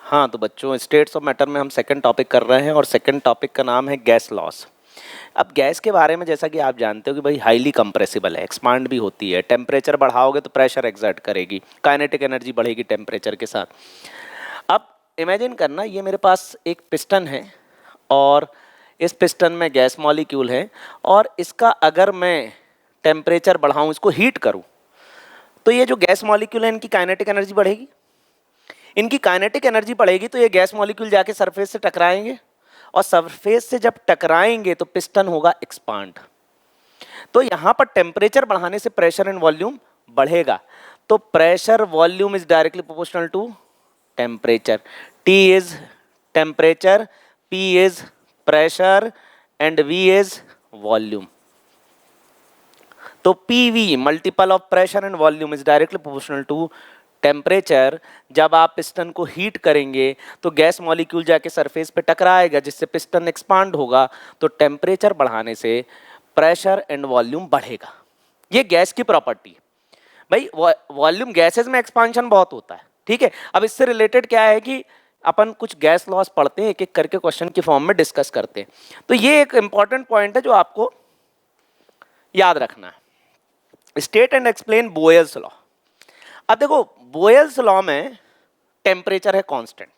हाँ तो बच्चों, स्टेट्स ऑफ मैटर में हम सेकंड टॉपिक कर रहे हैं और सेकंड टॉपिक का नाम है गैस लॉस। अब गैस के बारे में जैसा कि आप जानते हो कि भाई हाईली कंप्रेसिबल है, एक्सपांड भी होती है, टेम्परेचर बढ़ाओगे तो प्रेशर एक्सर्ट करेगी, काइनेटिक एनर्जी बढ़ेगी टेम्परेचर के साथ। अब इमेजिन करना, ये मेरे पास एक पिस्टन है और इस पिस्टन में गैस मॉलिक्यूल है और इसका अगर मैं टेम्परेचर बढ़ाऊँ, इसको हीट करूँ, तो ये जो गैस मॉलिक्यूल है इनकी काइनेटिक एनर्जी बढ़ेगी। इनकी काइनेटिक एनर्जी बढ़ेगी तो ये गैस मॉलिक्यूल जाके सरफेस से टकराएंगे और सरफेस से जब टकराएंगे तो पिस्टन होगा एक्सपांड। तो यहाँ पर टेम्परेचर बढ़ाने से प्रेशर एंड वॉल्यूम बढ़ेगा। तो pressure volume is directly proportional to temperature. T is temperature, P is pressure and V is volume. तो P V multiple of pressure and volume is directly proportional to temperature. जब आप piston को heat करेंगे तो gas molecule जाके surface पे टकराएगा जिससे piston expand होगा, तो टेम्परेचर बढ़ाने से प्रेशर एंड वॉल्यूम बढ़ेगा। ये गैस की प्रॉपर्टी है भाई। वॉल्यूम गैसेस में एक्सपांशन बहुत होता है, ठीक है। अब इससे रिलेटेड क्या है कि अपन कुछ गैस लॉस पढ़ते हैं, एक एक करके क्वेश्चन की फॉर्म में डिस्कस करते हैं। तो ये एक इंपॉर्टेंट पॉइंट है जो आपको याद रखना है। State and explain Boyle's law. अब देखो, बोयल्स लॉ में टेम्परेचर है कांस्टेंट,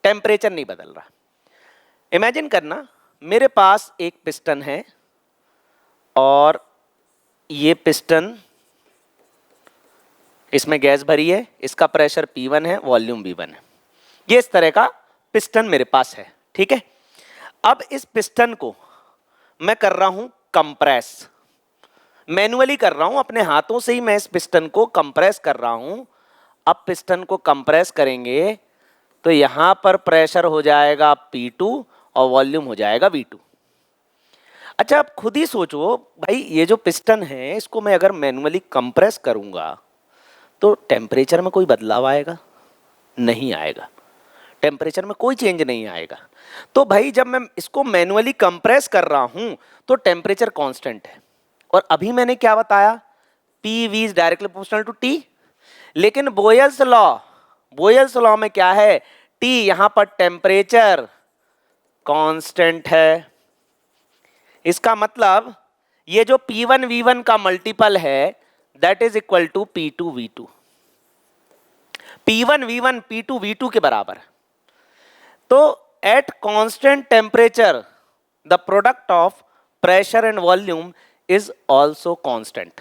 टेम्परेचर नहीं बदल रहा। इमेजिन करना, मेरे पास एक पिस्टन है और ये पिस्टन, इसमें गैस भरी है, इसका प्रेशर P1 है, वॉल्यूम V1 है। ये इस तरह का पिस्टन मेरे पास है, ठीक है। अब इस पिस्टन को मैं कर रहा हूं कंप्रेस, मैनुअली कर रहा हूं, अपने हाथों से ही मैं इस पिस्टन को कंप्रेस कर रहा हूं। अब पिस्टन को कंप्रेस करेंगे तो यहां पर प्रेशर हो जाएगा P2 और वॉल्यूम हो जाएगा V2। अच्छा, आप खुद ही सोचो भाई, ये जो पिस्टन है इसको मैं अगर मैनुअली कंप्रेस करूंगा तो टेम्परेचर में कोई बदलाव आएगा? नहीं आएगा, टेम्परेचर में कोई चेंज नहीं आएगा। तो भाई जब मैं इसको मैनुअली कंप्रेस कर रहा हूं तो टेम्परेचर कांस्टेंट है। और अभी मैंने क्या बताया, P V is directly proportional to T. लेकिन बोयल्स लॉ में क्या है, टी यहां पर टेम्परेचर कांस्टेंट है। इसका मतलब ये जो P1 V1 का मल्टीपल है that is equal to P2 V2। P1 V1 P2 V2 के बराबर। तो at constant temperature the product of pressure and volume is also constant.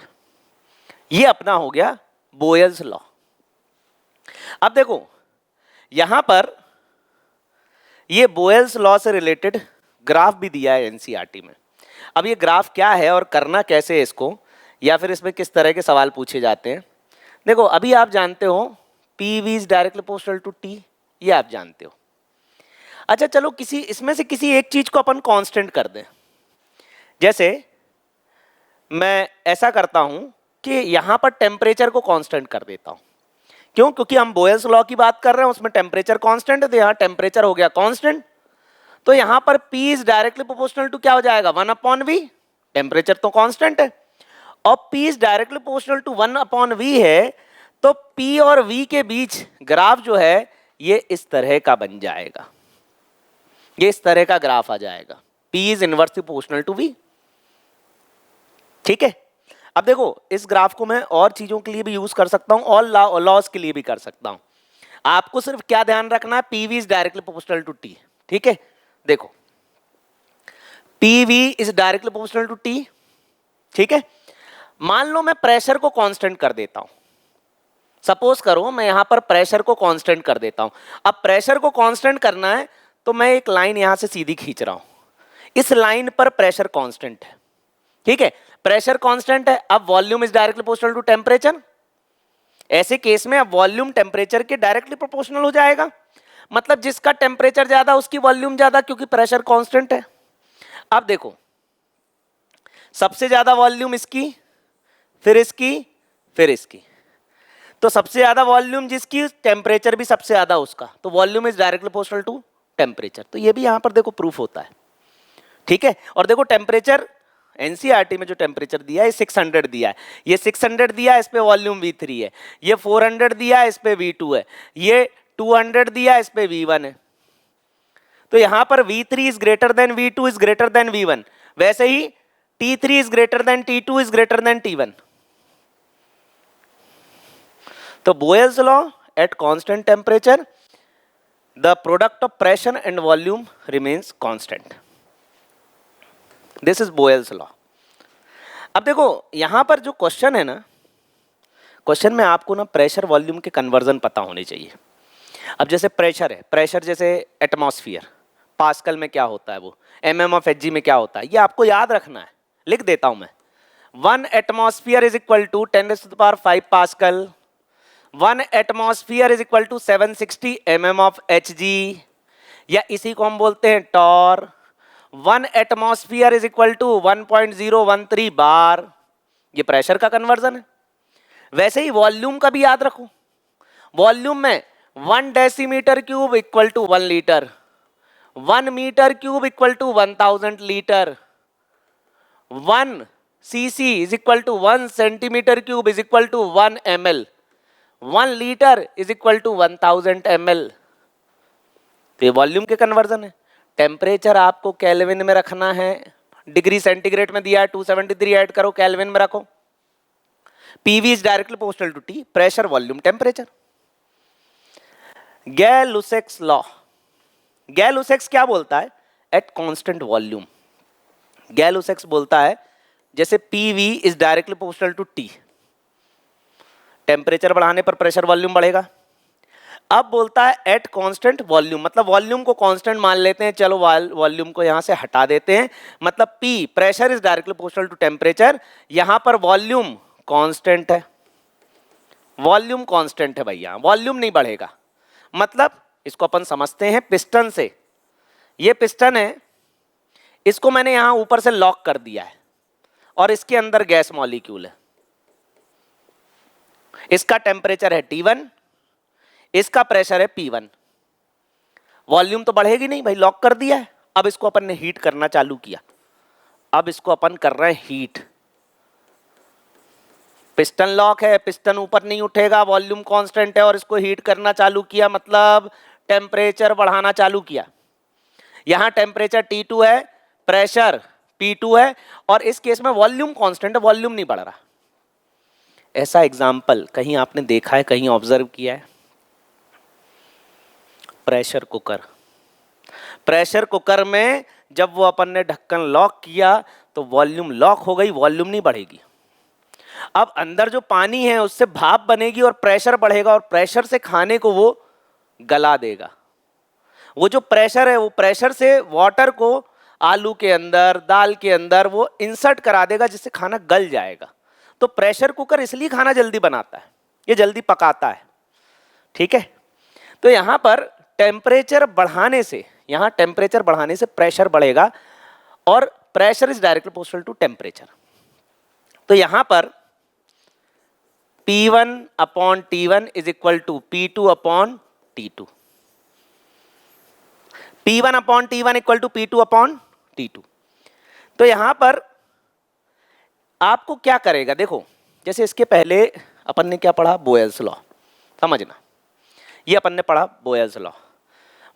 ये अपना हो गया बोयल्स लॉ। अब देखो, यहां पर ये बोयल्स लॉ से रिलेटेड ग्राफ भी दिया है एनसीईआरटी में। अब ये ग्राफ क्या है और करना कैसे है इसको, या फिर इसमें किस तरह के सवाल पूछे जाते हैं। देखो, अभी आप जानते हो P V is directly proportional to T, ये आप जानते हो। अच्छा चलो, किसी इसमें से किसी एक चीज को अपन कांस्टेंट कर दें। जैसे मैं ऐसा करता हूं कि यहां पर टेम्परेचर को कांस्टेंट कर देता हूं। क्यों? क्योंकि हम बोयल्स लॉ की बात कर रहे हैं, उसमें टेम्परेचर कांस्टेंट है, तो यहां टेम्परेचर हो गया कांस्टेंट। तो यहां पर P is directly proportional to क्या हो जाएगा, 1/V। टेम्परेचर तो कांस्टेंट है और P is directly proportional to 1/V है, तो P और V के बीच ग्राफ जो है ये इस तरह का बन जाएगा। ये इस तरह का ग्राफ आ जाएगा, P is inversely proportional to V, ठीक है। अब देखो, इस ग्राफ को मैं और चीजों के लिए भी यूज कर सकता हूं और लॉस के लिए भी कर सकता हूं। आपको सिर्फ क्या ध्यान रखना है, P V is directly proportional to T, ठीक है। देखो, P V is directly proportional to T, ठीक है। मान लो मैं प्रेशर को कांस्टेंट कर देता हूं। सपोज करो मैं यहां पर प्रेशर को कांस्टेंट कर देता हूं। अब प्रेशर को कांस्टेंट करना है तो मैं एक लाइन यहां से सीधी खींच रहा हूं। इस लाइन पर प्रेशर कांस्टेंट है, ठीक है। प्रेशर कांस्टेंट है। अब volume is directly proportional to temperature. ऐसे केस में अब वॉल्यूम टेम्परेचर के डायरेक्टली प्रोपोर्शनल हो जाएगा। मतलब जिसका टेम्परेचर ज्यादा उसकी वॉल्यूम ज्यादा, क्योंकि प्रेशर कांस्टेंट है। अब देखो, सबसे ज्यादा वॉल्यूम इसकी, फिर इसकी, फिर इसकी। तो सबसे ज्यादा वॉल्यूम जिसकी, टेम्परेचर भी सबसे ज्यादा उसका, तो volume is directly proportional to temperature. तो ये भी यहां पर देखो प्रूफ होता है, ठीक है। और देखो टेम्परेचर एनसीईआरटी में जो टेम्परेचर दिया है 600 दिया है, ये 600 दिया है, इस पे वॉल्यूम V3 है। ये 400 दिया है, इस पे V2 है। ये 200 दिया, इस पे V1 है, तो यहां पर V3 is greater than V2 is greater than V1, वैसे ही T3 is greater than T2 is greater than T1. तो Boyle's law, at constant temperature the product of pressure and volume remains constant. This is Boyle's law. अब देखो यहां पर जो question है ना, question में आपको ना प्रेशर वॉल्यूम के कन्वर्जन पता होने चाहिए. अब जैसे प्रेशर है, प्रेशर जैसे एटमॉस्फेयर, पास्कल में क्या होता है, वो mm ऑफ Hg में क्या होता है, ये आपको याद रखना है. लिख देता हूं मैं. 1 atmosphere is equal to 10⁵ pascal. 1 atmosphere is equal to 760 mm of Hg, या इसी को हम बोलते हैं torr. 1 atmosphere is equal to 1.013 bar. ये प्रेशर का कन्वर्जन है. वैसे ही वॉल्यूम का भी याद रखो. वॉल्यूम में 1 decimetre cube equal to 1 litre, 1 metre cube equal to 1000 litre, 1 cc is equal to 1 centimetre cube is equal to 1 ml, 1 litre is equal to 1000 ml. तो ये वॉल्यूम के कन्वर्जन है. टेम्परेचर आपको केल्विन में रखना है. डिग्री सेंटीग्रेड में दिया है 273, ऐड करो केल्विन में रखो. PV is directly proportional to T, pressure volume temperature. Gay-Lussac's law. Gay-Lussac's क्या बोलता है? At constant volume. गैल-लुसेक्स बोलता है जैसे PV is directly proportional to T, temperature बढ़ाने पर प्रेशर वॉल्यूम बढ़ेगा. अब बोलता है एट कांस्टेंट वॉल्यूम, मतलब वॉल्यूम को कांस्टेंट मान लेते हैं. चलो वॉल्यूम को यहां से हटा देते हैं. मतलब P, pressure is directly proportional to temperature, यहां पर वॉल्यूम कांस्टेंट है. वॉल्यूम कांस्टेंट है भैया, वॉल्यूम नहीं बढ़ेगा. मतलब इसको अपन समझते हैं पिस्टन से. ये पिस्टन है, इसको मैंने यहां ऊपर से लॉक कर दिया है और इसके अंदर गैस मॉलिक्यूल है. इसका टेम्परेचर है T1, इसका प्रेशर है P1. वॉल्यूम तो बढ़ेगी नहीं भाई, लॉक कर दिया है. अब इसको अपन ने हीट करना चालू किया. अब इसको अपन कर रहे हैं हीट. पिस्टन लॉक है, पिस्टन ऊपर नहीं उठेगा, वॉल्यूम कांस्टेंट है, और इसको हीट करना चालू किया, मतलब टेम्परेचर बढ़ाना चालू किया. यहां टेम्परेचर T2 है, प्रेशर P2 है, और इस केस में वॉल्यूम कांस्टेंट है, वॉल्यूम नहीं बढ़ रहा. ऐसा एग्जाम्पल कहीं आपने देखा है, कहीं ऑब्जर्व किया है? Pressure cooker. प्रेशर कुकर में जब वो अपन ने ढक्कन लॉक किया तो वॉल्यूम लॉक हो गई, वॉल्यूम नहीं बढ़ेगी. अब अंदर जो पानी है उससे भाप बनेगी और प्रेशर बढ़ेगा, और प्रेशर से खाने को वो गला देगा. वो जो प्रेशर है, वो प्रेशर से वाटर को आलू के अंदर, दाल के अंदर वो इंसर्ट करा देगा, जिससे खाना गल जाएगा. तो प्रेशर कुकर इसलिए खाना जल्दी बनाता है, ये जल्दी पकाता है. ठीक है. तो यहां पर टेम्परेचर बढ़ाने से, यहां टेम्परेचर बढ़ाने से प्रेशर बढ़ेगा, और pressure is directly proportional to temperature. तो यहां पर P1 upon T1 is equal to P2 upon T2. P1 upon T1 equal to P2 upon T2. तो यहां पर आपको क्या करेगा, देखो जैसे इसके पहले अपन ने क्या पढ़ा, बोयल्स लॉ. समझना, ये अपन ने पढ़ा बोयल्स लॉ.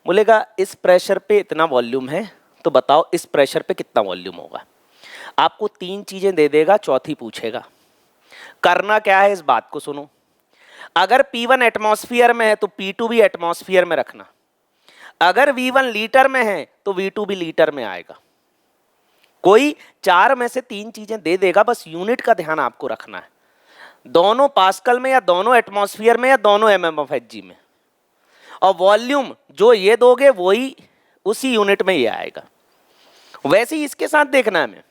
बोलेगा इस प्रेशर पे इतना वॉल्यूम है, तो बताओ इस प्रेशर पे कितना वॉल्यूम होगा. आपको 3 चीजें दे देगा, चौथी पूछेगा. करना क्या है, इस बात को सुनो. अगर P1 एटमॉस्फेयर में है तो P2 भी एटमॉस्फेयर में रखना. अगर V1 लीटर में है तो V2 भी लीटर में आएगा. कोई 4 में से 3 चीजें दे देगा, बस यूनिट का ध्यान आपको रखना है. दोनों पास्कल में, या दोनों एटमॉस्फेयर में, या दोनों mm ऑफ Hg में. और वॉल्यूम जो ये दोगे वही उसी यूनिट में ये आएगा. वैसे ही इसके साथ देखना है हमें.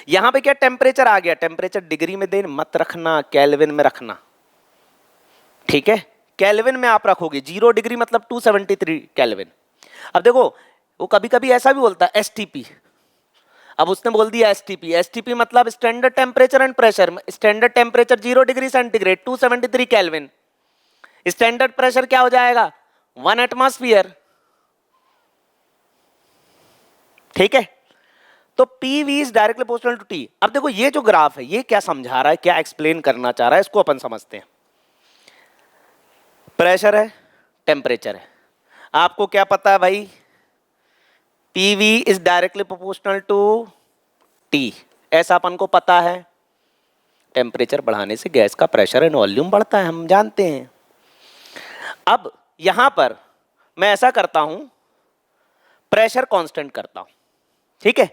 यहां पे क्या टेम्परेचर आ गया, टेम्परेचर डिग्री में दे मत रखना, केल्विन में रखना. ठीक है, केल्विन में आप रखोगे. 0 डिग्री मतलब 273 केल्विन. अब देखो वो कभी कभी ऐसा भी बोलता है STP. अब उसने बोल दिया STP. STP मतलब standard temperature and pressure. Standard temperature 0 degree centigrade, 273 kelvin. Standard pressure क्या हो जाएगा, 1 एटमॉस्फेयर. ठीक है. तो PV is directly proportional to T. अब देखो ये जो ग्राफ है, ये क्या समझा रहा है, क्या एक्सप्लेन करना चाह रहा है, इसको अपन समझते हैं. प्रेशर है, टेम्परेचर है। आपको क्या पता है भाई, PV is directly proportional to T, ऐसा अपन को पता है। टेम्परेचर बढ़ाने से गैस का प्रेशर एंड वॉल्यूम बढ़ता है, हम जानते हैं। अब यहां पर मैं ऐसा करता हूं, प्रेशर कांस्टेंट करता हूं, ठीक है।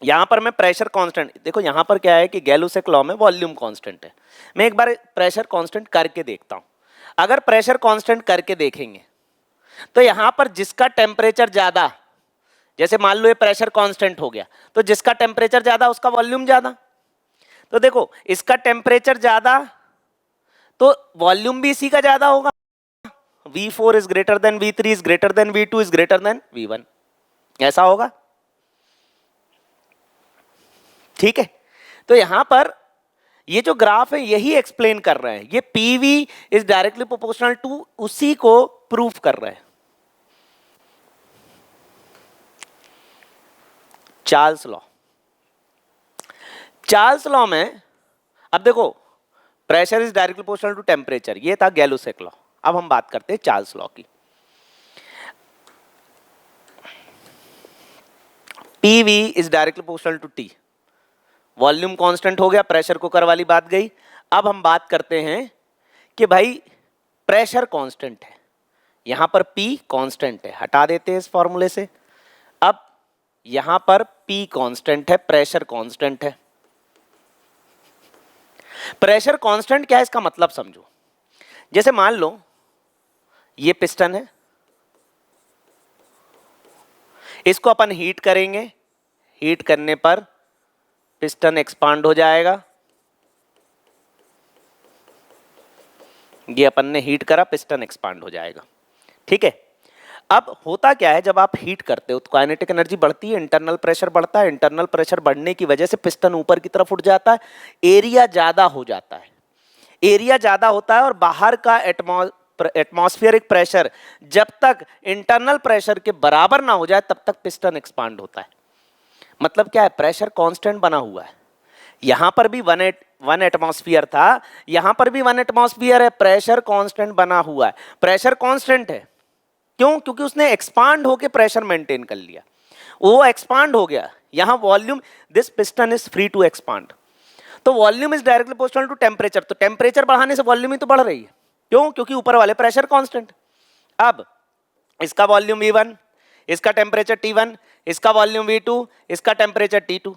यहां पर मैं प्रेशर कांस्टेंट, देखो यहां पर क्या है कि गैलुसेक लॉ में वॉल्यूम कांस्टेंट है। मैं एक बार प्रेशर कांस्टेंट करके देखता हूं। अगर प्रेशर कांस्टेंट करके देखेंगे तो यहां पर जिसका टेम्परेचर ज्यादा, जैसे मान लो ये प्रेशर कांस्टेंट हो गया, तो जिसका टेम्परेचर ज्यादा उसका वॉल्यूम ज्यादा। तो देखो इसका टेम्परेचर ज्यादा तो वॉल्यूम भी इसी का ज्यादा होगा। V4 is greater than V3 is greater than V2 is greater than V1, ऐसा होगा, ठीक है। तो यहां पर ये जो ग्राफ है यही एक्सप्लेन कर रहे हैं, ये PV is directly proportional to, उसी को प्रूफ कर रहे हैं। चार्ल्स लॉ, चार्ल्स लॉ में अब देखो pressure is directly proportional to temperature, ये था गैलुसेक लॉ। अब हम बात करते हैं चार्ल्स लॉ की। PV is directly proportional to T, volume constant हो गया, प्रेशर कुकर वाली बात गई। अब हम बात करते हैं कि भाई प्रेशर कांस्टेंट है, यहां पर P कांस्टेंट है, हटा देते हैं इस फॉर्मूले से। अब यहां पर P कांस्टेंट है, प्रेशर कांस्टेंट है। प्रेशर कांस्टेंट क्या है इसका मतलब समझो। जैसे मान लो ये पिस्टन है, इसको अपन हीट करेंगे, हीट करने पर पिस्टन एक्सपांड हो जाएगा। ये अपन ने हीट करा, पिस्टन एक्सपांड हो जाएगा, ठीक है। अब होता क्या है, जब आप हीट करते हो तो काइनेटिक एनर्जी बढ़ती है, इंटरनल प्रेशर बढ़ता है। इंटरनल प्रेशर बढ़ने की वजह से पिस्टन ऊपर की तरफ उठ जाता है, एरिया ज्यादा हो जाता है। एरिया ज्यादा होता है और बाहर का एटमॉस्फेरिक प्रेशर जब तक इंटरनल प्रेशर के बराबर ना हो जाए तब तक पिस्टन एक्सपांड होता है। मतलब क्या है, प्रेशर कांस्टेंट बना हुआ है। यहां पर भी वन एटमॉस्फेयर था, यहां पर भी 1 एटमॉस्फेयर है, प्रेशर कांस्टेंट बना हुआ है। प्रेशर कांस्टेंट है क्यों? क्योंकि उसने एक्सपांड होकर प्रेशर मेंटेन कर लिया, वो एक्सपांड हो गया। यहां volume, this piston is free to expand, तो volume is directly proportional to temperature. तो टेम्परेचर बढ़ाने से वॉल्यूम ही तो बढ़ रही है, क्यों? क्योंकि ऊपर वाले प्रेशर कांस्टेंट। अब इसका वॉल्यूम V1, इसका टेम्परेचर T1, इसका वॉल्यूम V2, इसका टेम्परेचर T2।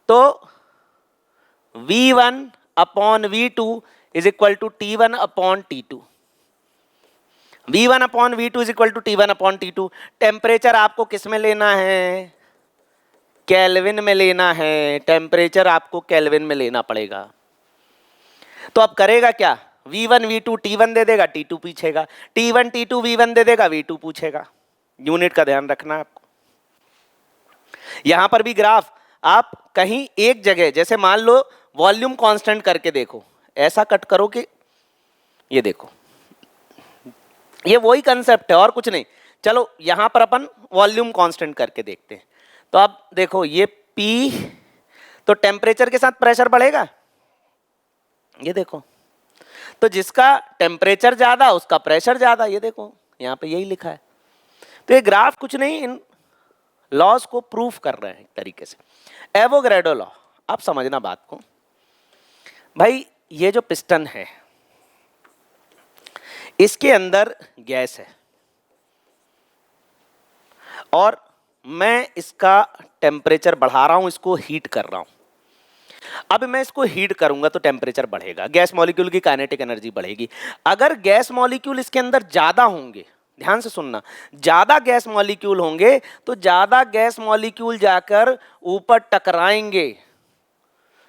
तो V1 upon V2 is equal to T1 upon T2। V1 upon V2 is equal to T1 upon T2। Temperature आपको किस में लेना है? केल्विन में लेना है। टेम्परेचर आपको केल्विन में लेना पड़ेगा। तो अब करेगा क्या, V1 V2 T1 दे देगा, T2 पूछेगा, T1 T2 V1 दे देगा, V2 पूछेगा। यूनिट का ध्यान रखना है आपको। यहां पर भी ग्राफ आप कहीं एक जगह, जैसे मान लो वॉल्यूम कांस्टेंट करके देखो, ऐसा कट करो कि ये देखो, ये वही कंसेप्ट है और कुछ नहीं। चलो यहां पर अपन वॉल्यूम कांस्टेंट करके देखते हैं। तो अब देखो ये P, तो टेम्परेचर के साथ प्रेशर बढ़ेगा, ये देखो। तो जिसका टेम्परेचर ज्यादा उसका प्रेशर ज्यादा, ये देखो यहां पे यही लिखा है। तो ये ग्राफ कुछ नहीं, इन लॉज को प्रूफ कर रहे हैं एक तरीके से। एवोगैड्रो लॉ, आप समझना बात को भाई। ये जो पिस्टन है इसके अंदर गैस है और मैं इसका टेम्परेचर बढ़ा रहा हूं, इसको हीट कर रहा हूं। अब मैं इसको हीट करूंगा तो टेम्परेचर बढ़ेगा, गैस मॉलिक्यूल की काइनेटिक एनर्जी बढ़ेगी। अगर गैस मॉलिक्यूल इसके अंदर ज्यादा होंगे, ध्यान से सुनना, ज्यादा गैस मॉलिक्यूल होंगे तो ज्यादा गैस मॉलिक्यूल जाकर ऊपर टकराएंगे।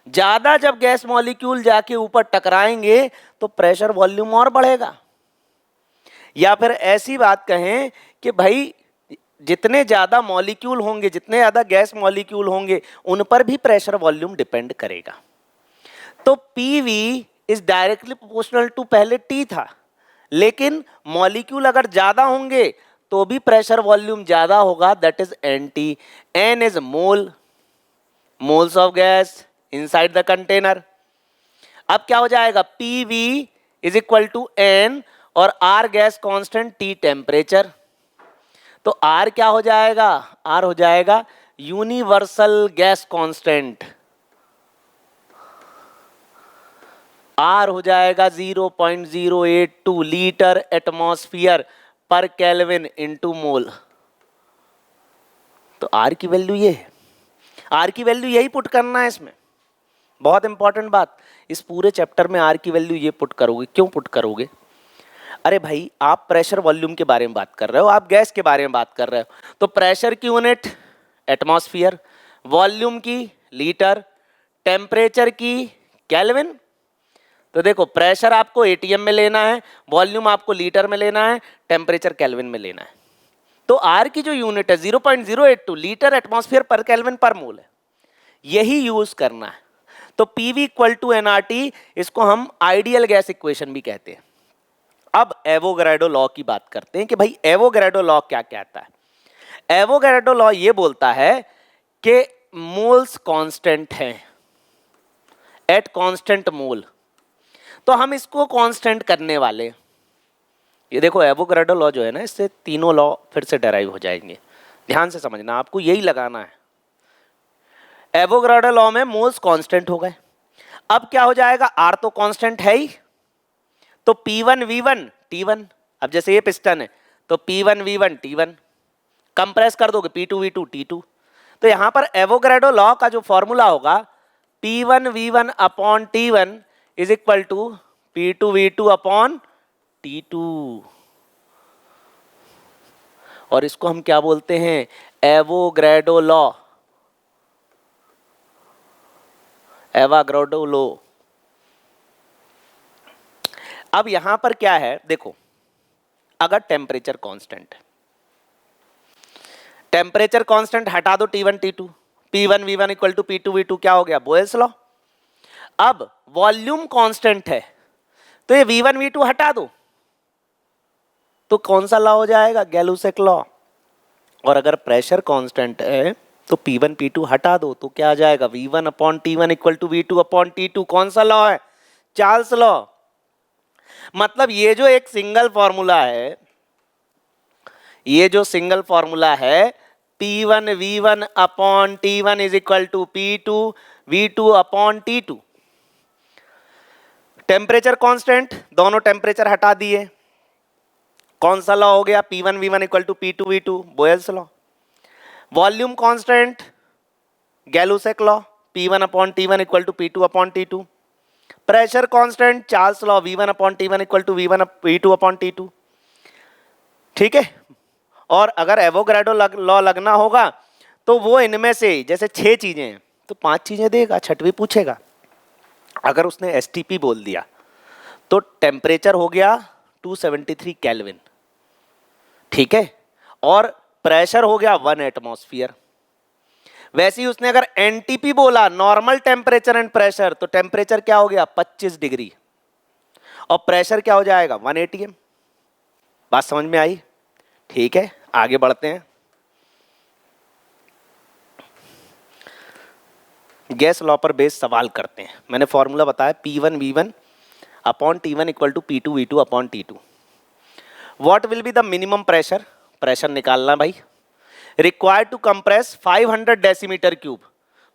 ज्यादा जब गैस मॉलिक्यूल जाके ऊपर टकराएंगे तो प्रेशर वॉल्यूम और बढ़ेगा। या फिर ऐसी बात कहें कि भाई जितने ज्यादा मॉलिक्यूल होंगे, जितने ज्यादा गैस मॉलिक्यूल होंगे, उन पर भी प्रेशर वॉल्यूम डिपेंड करेगा। तो PV is directly proportional to, पहले T था, लेकिन मॉलिक्यूल अगर ज्यादा होंगे तो भी प्रेशर वॉल्यूम ज्यादा होगा, that is NT। N is mole, moles of gas inside the container. अब क्या हो जाएगा, PV is equal to N और R gas constant, T temperature. तो आर क्या हो जाएगा, आर हो जाएगा यूनिवर्सल गैस कांस्टेंट, आर हो जाएगा 0.082 लीटर एटमॉस्फेयर पर केल्विन इनटू मोल। तो आर की वैल्यू ये है, आर की वैल्यू यही पुट करना है इसमें। बहुत इंपॉर्टेंट बात, इस पूरे चैप्टर में आर की वैल्यू ये पुट करोगे। क्यों पुट करोगे? अरे भाई, आप प्रेशर वॉल्यूम के बारे में बात कर रहे हो, आप गैस के बारे में बात कर रहे हो, तो प्रेशर की यूनिट एटमॉस्फेयर, वॉल्यूम की लीटर, टेम्परेचर की केल्विन। तो देखो, प्रेशर आपको एटीएम में लेना है, वॉल्यूम आपको लीटर में लेना है, टेम्परेचर केल्विन में लेना है। तो आर की जो यूनिट है 0.082 लीटर एटमॉस्फेयर पर केल्विन पर मोल है, यही यूज करना है। तो पीवी इक्वल टू एनआरटी, इसको हम आइडियल गैस इक्वेशन भी कहते हैं। अब एवोगैड्रो लॉ की बात करते हैं कि भाई एवोगैड्रो लॉ क्या कहता है। एवोगैड्रो लॉ ये बोलता है कि मोल्स कांस्टेंट हैं एट कांस्टेंट मोल, तो हम इसको कांस्टेंट करने वाले। ये देखो, एवोगैड्रो लॉ जो है ना, इससे तीनों लॉ फिर से डेराइव हो जाएंगे। ध्यान से समझना, आपको यही लगाना है। एवोगैड्रो लॉ में मोल्स कांस्टेंट हो गए। अब क्या हो जाएगा, आर तो कांस्टेंट है ही, तो P1 V1 T1। अब जैसे ये पिस्टन है तो P1 V1 T1, कंप्रेस कर दोगे P2 V2 T2। तो यहां पर एवोगैड्रो लॉ का जो फॉर्मूला होगा P1 V1 upon T1 is equal to P2 V2 upon T2। और इसको हम क्या बोलते हैं, एवोगैड्रो लॉ, एवोगैड्रो लॉ। अब यहां पर क्या है, देखो, अगर टेम्परेचर कांस्टेंट है, टेम्परेचर कांस्टेंट हटा दो T1 T2, P1 V1 equal to P2 V2, क्या हो गया, बोयल्स लॉ। अब वॉल्यूम कांस्टेंट है, तो ये V1 V2 हटा दो, तो कौन सा लॉ हो जाएगा, गैलुसेक लॉ। और अगर प्रेशर कांस्टेंट है तो P1 P2 हटा दो, तो क्या आ जाएगा, V1 upon T1 equal to V2 upon T2। कौन सा लॉ है, चार्ल्स लॉ। मतलब ये जो एक सिंगल फॉर्मूला है, ये जो सिंगल फॉर्मूला है P1 V1 upon T1 is equal to P2 V2 upon T2। Temperature constant, दोनों टेम्परेचर हटा दिए, कौन सा लॉ हो गया, P1 V1 equal to P2 V2, Boyle's law. Volume constant, Gay Lussac law, P1 upon T1 equal to P2 upon T2। Pressure constant, Charles law, V1 upon T1 equal to V2 upon T2। ठीक है। और अगर Avogadro law लगना होगा तो वो इनमें से जैसे 6 चीजें हैं तो 5 चीजें देगा, छठवीं पूछेगा। अगर उसने एसटीपी बोल दिया तो टेम्परेचर हो गया 273 केल्विन, ठीक है, और प्रेशर हो गया 1 एटमॉस्फेयर। वैसे ही उसने अगर एनटीपी बोला, नॉर्मल टेम्परेचर एंड प्रेशर, तो टेम्परेचर क्या हो गया 25 डिग्री और प्रेशर क्या हो जाएगा 1 atm। बात समझ में आई? ठीक है, आगे बढ़ते हैं। गैस लॉ पर बेस्ड सवाल करते हैं। मैंने फॉर्मूला बताया P1 V1 upon T1 equal to P2 V2 upon T2। What will be the minimum pressure, pressure निकालना भाई, required to compress 500 decimetre cube,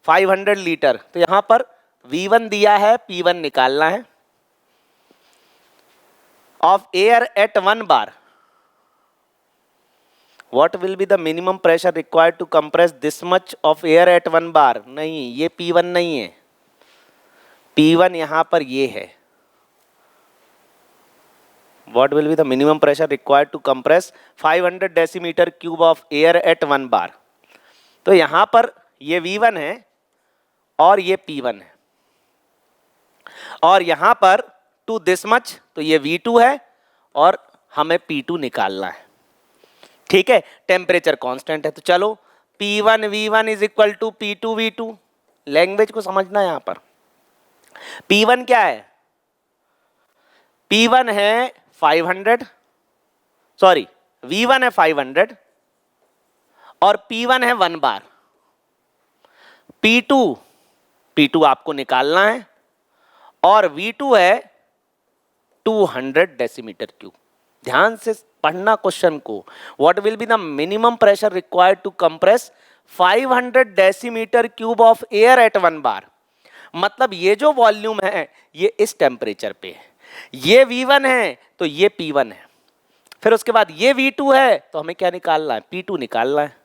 500 litre. तो यहां पर V1 दिया है, P1 निकालना है, of air at 1 bar. What will be the minimum pressure required to compress this much of air at 1 bar? नहीं, ये P1 नहीं है, P1 यहां पर ये है। What will be the minimum pressure required to compress 500 decimeter cube of air at 1 bar? तो यहां पर ये V1 है और ये P1 है, और यहां पर to this much तो ये V2 है और हमें P2 निकालना है। ठीक है, टेम्परेचर कांस्टेंट है, तो चलो P1 V1 is equal to P2 V2। Language को समझना, यहां पर P1 क्या है, P1 है 500, सॉरी V1 है 500 और P1 है 1 बार। P2 आपको निकालना है और V2 है 200 डेसीमीटर क्यूब। ध्यान से पढ़ना क्वेश्चन को। What will be the minimum pressure required to compress 500 decimetre cube of air at 1 bar. मतलब ये जो वॉल्यूम है ये इस टेम्परेचर पे है, ये V1 है तो ये P1 है, फिर उसके बाद ये V2 है तो हमें क्या निकालना है, P2 निकालना है।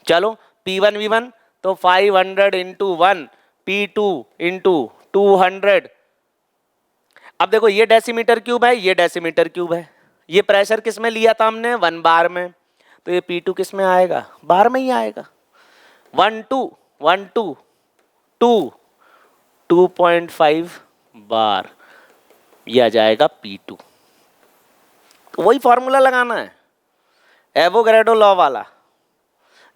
चलो P1 V1 तो 500 इंटू 1 P2 इंटू 200। अब देखो ये डेसीमीटर क्यूब है, ये डेसीमीटर क्यूब है, ये प्रेशर किस में लिया था हमने, 1 बार में, तो ये P2 किस में आएगा, बार में ही आएगा। 1 2 1 2 2 2.5 बार, ये आ जाएगा P2। तो वही फॉर्मूला लगाना है, एवोगैड्रो लॉ वाला,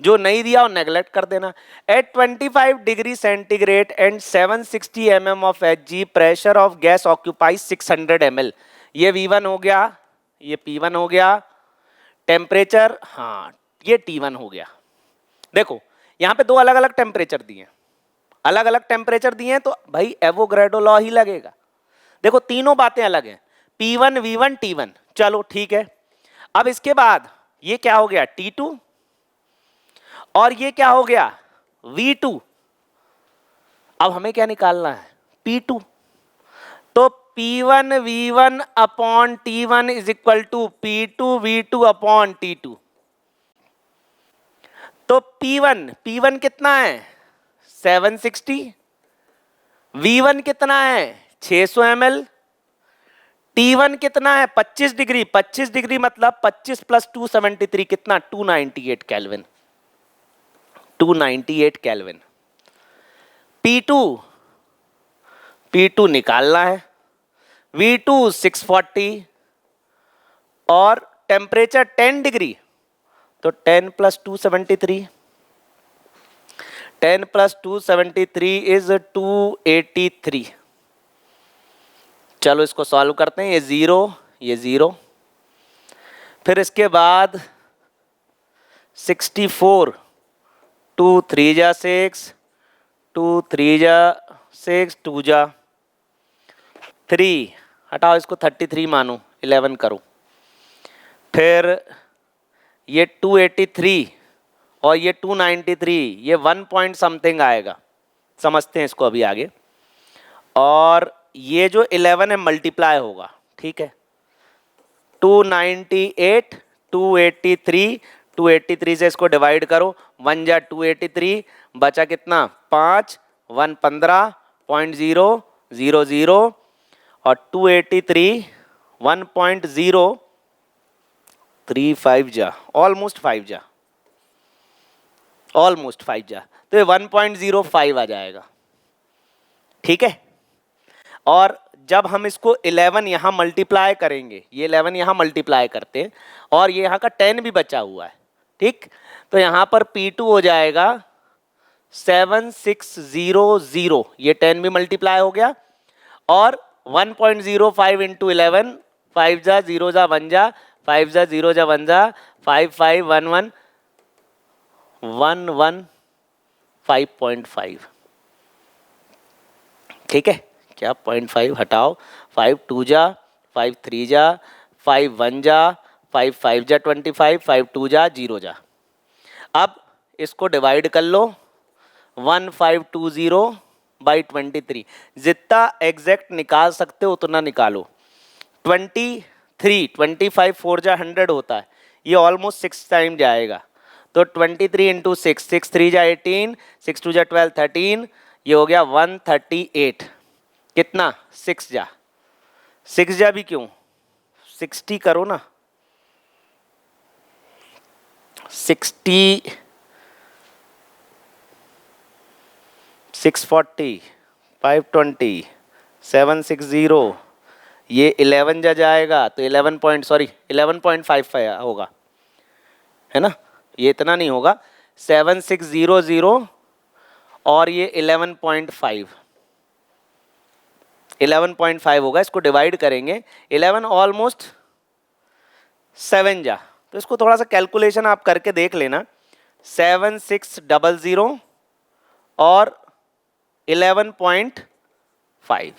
जो नहीं दिया और नेगलेक्ट कर देना। At 25 degree centigrade and 760 mm of Hg pressure of gas occupies 600 ml। ये V1 हो गया, ये P1 हो गया, टेम्परेचर हाँ ये T1 हो गया। देखो यहाँ पे दो अलग अलग टेम्परेचर दिए, अलग अलग टेम्परेचर दिए तो भाई एवोगैड्रो लॉ ही लगेगा। देखो तीनों बातें अलग हैं, P1 V1 T1, चलो ठीक है। अब इसके बाद ये क्या हो गया T2 और ये क्या हो गया V2। अब हमें क्या निकालना है P2। तो P1 V1 upon T1 is equal to P2 V2 upon T2। तो P1 कितना है 760, V1 कितना है 600 ml, T1 कितना है 25 डिग्री, 25 डिग्री मतलब 25 प्लस 273 कितना 298 केल्विन, 298 केल्विन। P2 निकालना है, V2 640 और टेम्परेचर 10 डिग्री तो 10 प्लस 273, 10 प्लस 273 इज 283। चलो इसको सॉल्व करते हैं, ये जीरो, फिर इसके बाद 64, 2 3 जा 6, 2 3 जा 6, 2 जा 3, हटाओ इसको 33 मानो, 11 करो, फिर ये 283 और ये 293, ये 1 पॉइंट समथिंग आएगा, समझते हैं इसको अभी आगे। और ये जो 11 है मल्टीप्लाई होगा, ठीक है, 298 283, 283 से इसको डिवाइड करो, 1 जा 283, बचा कितना 5, 1 15.000 और 283 1.035 जा, ऑलमोस्ट 5 जा, तो ये 1.05 आ जाएगा, ठीक है। और जब हम इसको 11 यहाँ मल्टीप्लाई करेंगे, ये 11 यहाँ मल्टीप्लाई करते हैं और ये यहाँ का 10 भी बचा हुआ है, ठीक, तो यहाँ पर P2 हो जाएगा 7600, ये 10 भी मल्टीप्लाई हो गया और 1.05 इंटू 11, 5 जा 0 जा 1 जा, 5 जा 0 जा 1 जा, 5 5 1 1 1 1 5.5, ठीक है, क्या 0.5 हटाओ, 5 2 जा, 5 3 जा, 5 1 जा, 5 5 जा 25, 5 2 जा 0 जा। अब इसको डिवाइड कर लो, 1520 बाई 23, जितना एग्जैक्ट निकाल सकते हो उतना निकालो। 23 25 4 जा 100 होता है, ये ऑलमोस्ट 6 टाइम जाएगा, तो 23 इंटू 6, 6 3 जा 18, 6 2 जा 12 13, ये हो गया 138, कितना 6 जा, 6 जा भी क्यों 60 करो ना, 60 640 520 760, ये 11 जा जाएगा तो 11.55 होगा, है ना, ये इतना नहीं होगा, 7600 और ये 11.5 होगा, इसको डिवाइड करेंगे, 11 ऑलमोस्ट 7 जा, तो इसको थोड़ा सा कैलकुलेशन आप करके देख लेना, 7600 और 11.5,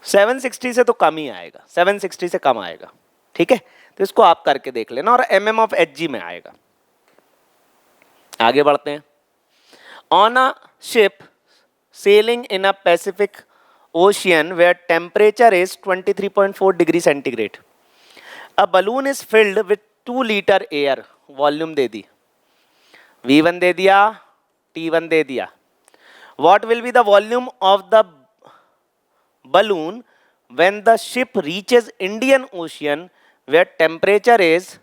760 से तो कम ही आएगा, 760 से कम आएगा, ठीक है। तो इसको आप करके देख लेना और mm ऑफ hg में आएगा। आगे बढ़ते हैं। On a ship sailing in a Pacific ocean where temperature is 23.4 degree centigrade, a balloon is filled with 2 litre air, volume दे दी, V1 दे दिया, T1 दे दिया। What will be the volume of the balloon when the ship reaches Indian Ocean where temperature is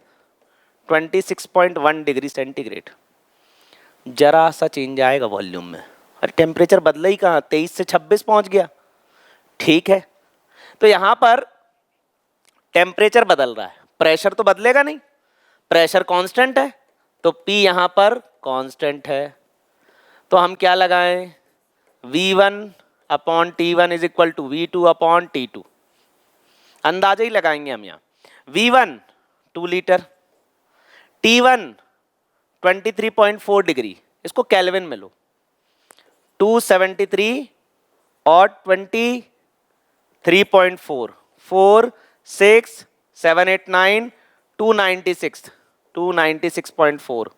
26.1 degree centigrade? जरा सा change आएगा volume में, अरे टेम्परेचर बदला ही कहाँ, 23 से 26 पहुंच गया, ठीक है। तो यहां पर टेम्परेचर बदल रहा है, प्रेशर तो बदलेगा नहीं, प्रेशर कांस्टेंट है, तो P यहां पर कांस्टेंट है। तो हम क्या लगाएं, V1 upon T1 is equal to V2 upon T2, अंदाजा ही लगाएंगे हम यहाँ। V1 2 लीटर, T1 23.4 डिग्री, इसको केल्विन में लो, 273 और 23.4, 4 6 7 8 9 296, 296.4।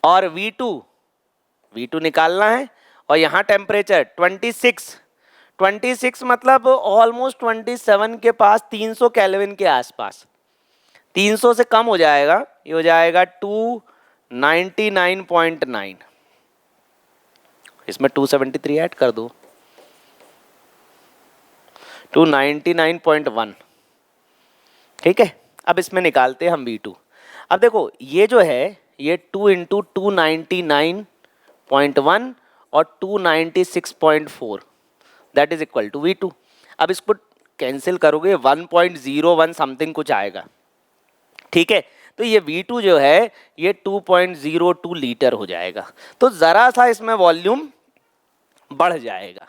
और V2 निकालना है, और यहाँ टेम्परेचर 26 मतलब ऑलमोस्ट 27 के पास, 300 केल्विन के आसपास, 300 से कम हो जाएगा, ये हो जाएगा 299.9, इसमें 273 ऐड कर दो, 299.1, ठीक है। अब इसमें निकालते हैं हम V2। अब देखो ये जो है ये 2 इंटू 299.1 और 296.4 that is equal to V2। अब इसको कैंसिल करोगे 1.01 समथिंग कुछ आएगा, ठीक है। तो ये V2 जो है ये 2.02 लीटर हो जाएगा, तो ज़रा सा इसमें वॉल्यूम बढ़ जाएगा।